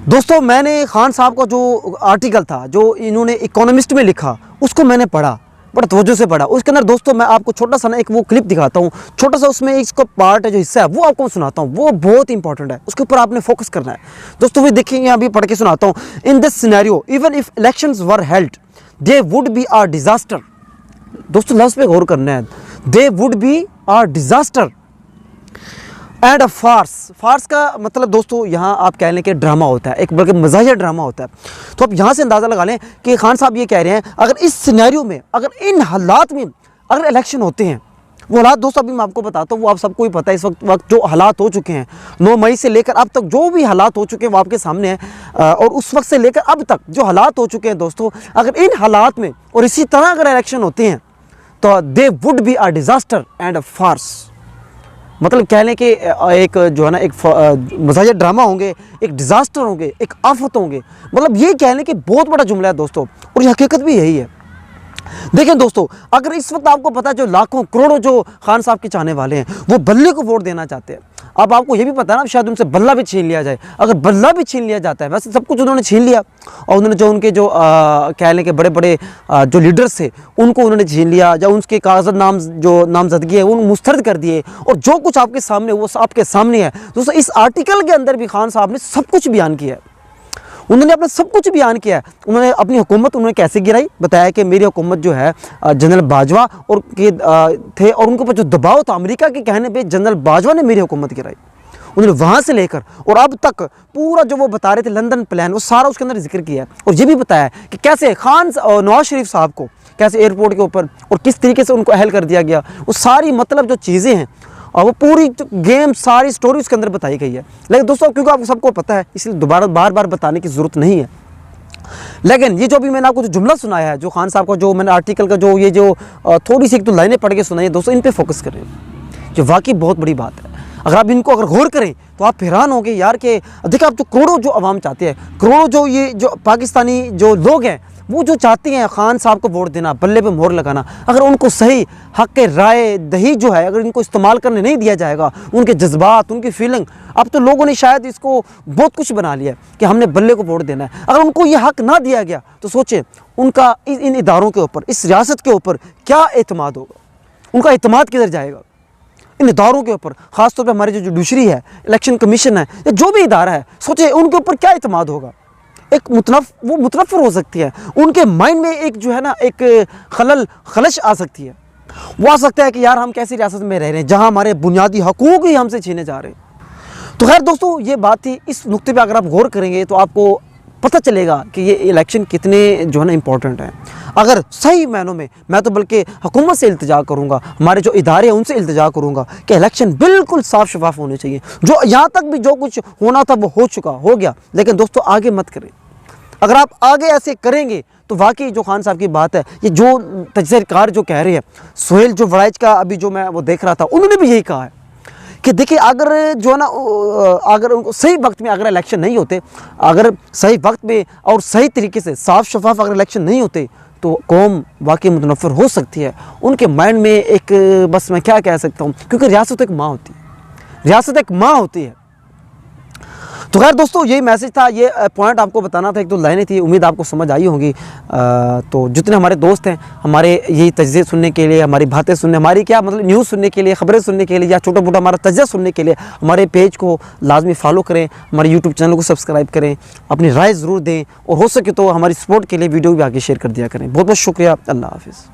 दोस्तों मैंने खान साहब का जो आर्टिकल था जो इन्होंने इकोनॉमिस्ट में लिखा उसको मैंने पढ़ा, बड़ा तवज्जो से पढ़ा। उसके अंदर दोस्तों मैं आपको छोटा सा ना एक वो क्लिप दिखाता हूँ, छोटा सा उसमें इसका पार्ट है जो हिस्सा है वो आपको सुनाता हूँ, वो बहुत इंपॉर्टेंट है, उसके ऊपर आपने फोकस करना है। दोस्तों भी देखेंगे, अभी पढ़ के सुनाता हूँ। In this scenario even if elections were held they would be are disaster. दोस्तों लफ्ज़ पे गौर करना है, they would be are disaster and a farce. Farce का मतलब दोस्तों यहाँ आप कह लें कि ड्रामा होता है, एक बल्कि मज़ाहिया ड्रामा होता है। तो आप यहाँ से अंदाज़ा लगा लें कि खान साहब ये कह रहे हैं अगर इस सिनेरियो में, अगर इन हालात में अगर इलेक्शन होते हैं, वो हालात दोस्तों अभी मैं आपको बताता हूँ, वो आप सबको ही पता है। इस वक्त जो हालात हो चुके हैं 9 मई से लेकर अब तक जो भी हालात हो चुके हैं वो आपके सामने हैं, और उस वक्त से लेकर अब तक जो हालात हो चुके हैं दोस्तों, अगर इन हालात में और इसी तरह अगर इलेक्शन होते हैं तो they would be a disaster and a farce. मतलब कह लें कि एक जो है ना एक मज़ाहिया ड्रामा होंगे, एक डिज़ास्टर होंगे, एक आफत होंगे। मतलब ये कह लें कि बहुत बड़ा जुमला है दोस्तों, और ये हकीकत भी यही है। देखें दोस्तों, अगर इस वक्त आपको पता है जो लाखों करोड़ों जो खान साहब के चाहने वाले हैं वो बल्ले को वोट देना चाहते हैं। अब आपको ये भी पता है ना, शायद उनसे बल्ला भी छीन लिया जाए। अगर बल्ला भी छीन लिया जाता है, वैसे सब कुछ उन्होंने छीन लिया, और उन्होंने जो उनके जो कह लें कि बड़े बड़े जो लीडर्स थे उनको उन्होंने छीन लिया, या उनके कागज़ जो नामजदगी है वो मुस्तरद कर दिए, और जो कुछ आपके सामने वो आपके सामने है। दोस्तों इस आर्टिकल के अंदर भी खान साहब ने सब कुछ बयान किया है, उन्होंने अपना सब कुछ बयान किया है। उन्होंने अपनी हुकूमत उन्होंने कैसे गिराई, बताया कि मेरी हुकूमत जो है जनरल बाजवा और के थे, और उनके ऊपर जो दबाव था अमेरिका के कहने पे जनरल बाजवा ने मेरी हुकूमत गिराई। उन्होंने वहाँ से लेकर और अब तक पूरा जो वो बता रहे थे लंदन प्लान, वो सारा उसके अंदर जिक्र किया है। और ये भी बताया कि कैसे खान नवाज शरीफ साहब को कैसे एयरपोर्ट के ऊपर और किस तरीके से उनको अहल कर दिया गया, वो सारी मतलब जो चीज़ें हैं और वो पूरी गेम सारी स्टोरी उसके अंदर बताई गई है। लेकिन दोस्तों क्योंकि आपको सबको पता है इसलिए दोबारा बार बार बताने की ज़रूरत नहीं है। लेकिन ये जो भी मैंने आपको जो जुमला सुनाया है, जो खान साहब का जो मैंने आर्टिकल का जो ये जो थोड़ी सी एक तो लाइनें पढ़ के सुनाई है दोस्तों, इन पे फोकस करें, जो वाकई बहुत बड़ी बात है। अगर आप इनको अगर गौर करें तो आप हैरान होंगे यार कि देखिए आप जो करोड़ों जो अवाम चाहते हैं, करोड़ों जो ये जो पाकिस्तानी जो लोग हैं वो जो चाहते हैं खान साहब को वोट देना, बल्ले पे मोहर लगाना, अगर उनको सही हक के राय दही जो है अगर इनको इस्तेमाल करने नहीं दिया जाएगा, उनके जज्बात उनकी फीलिंग, अब तो लोगों ने शायद इसको बहुत कुछ बना लिया कि हमने बल्ले को वोट देना है। अगर उनको ये हक ना दिया गया तो सोचें उनका इन इदारों के ऊपर, इस रियासत के ऊपर क्या एतमाद होगा, उनका एतमाद किधर जाएगा इन इदारों के ऊपर। ख़ासतौर पर हमारी जो जुडिशरी है, इलेक्शन कमीशन है, या जो भी इदारा है, सोचे उनके ऊपर क्या एतमाद होगा। एक वो मुतनफ़िर हो सकती है, उनके माइंड में एक जो है ना एक खलश आ सकती है। वो आ सकता है कि यार हम कैसी रियासत में रह रहे हैं जहाँ हमारे बुनियादी हकूक़ ही हमसे छीने जा रहे हैं। तो खैर दोस्तों ये बात थी, इस नुक्ते पे अगर आप गौर करेंगे तो आपको पता चलेगा कि ये इलेक्शन कितने जो है ना इम्पोर्टेंट हैं। अगर सही मायनों में मैं तो बल्कि हुकूमत से इल्तिजा करूँगा, हमारे जो इदारे हैं उनसे इल्तिजा करूँगा कि इलेक्शन बिल्कुल साफ़ शफाफ होने चाहिए। जो यहाँ तक भी जो कुछ होना था वो हो गया, लेकिन दोस्तों आगे मत करें। अगर आप आगे ऐसे करेंगे तो वाकई जो खान साहब की बात है, ये जो तजज़ियाकार जो कह रहे हैं, सुहेल जो वड़ाइच का अभी जो मैं वो देख रहा था, उन्होंने भी यही कहा है कि देखिए अगर जो है ना अगर उनको सही वक्त में अगर इलेक्शन नहीं होते, अगर सही वक्त में और सही तरीके से साफ़ शफाफ अगर इलेक्शन नहीं होते तो कौम वाकई मुतनफ़िर हो सकती है। उनके माइंड में एक बस मैं क्या कह सकता हूँ, क्योंकि रियासत एक माँ होती है, रियासत एक माँ होती है। तो खैर दोस्तों यही मैसेज था, ये पॉइंट आपको बताना था, एक दो लाइनें थी, उम्मीद आपको समझ आई होंगी। तो जितने हमारे दोस्त हैं हमारे यही तजज़िये सुनने के लिए, हमारी बातें सुनने, हमारी क्या मतलब न्यूज़ सुनने के लिए, ख़बरें सुनने के लिए, या छोटा मोटा हमारा तजज़िया सुनने के लिए हमारे पेज को लाजमी फॉलो करें, हमारे यूट्यूब चैनल को सब्सक्राइब करें, अपनी राय ज़रूर दें, और हो सके तो हमारी सपोर्ट के लिए वीडियो भी आगे शेयर कर दिया करें। बहुत बहुत शुक्रिया। अल्लाह हाफ़िज़।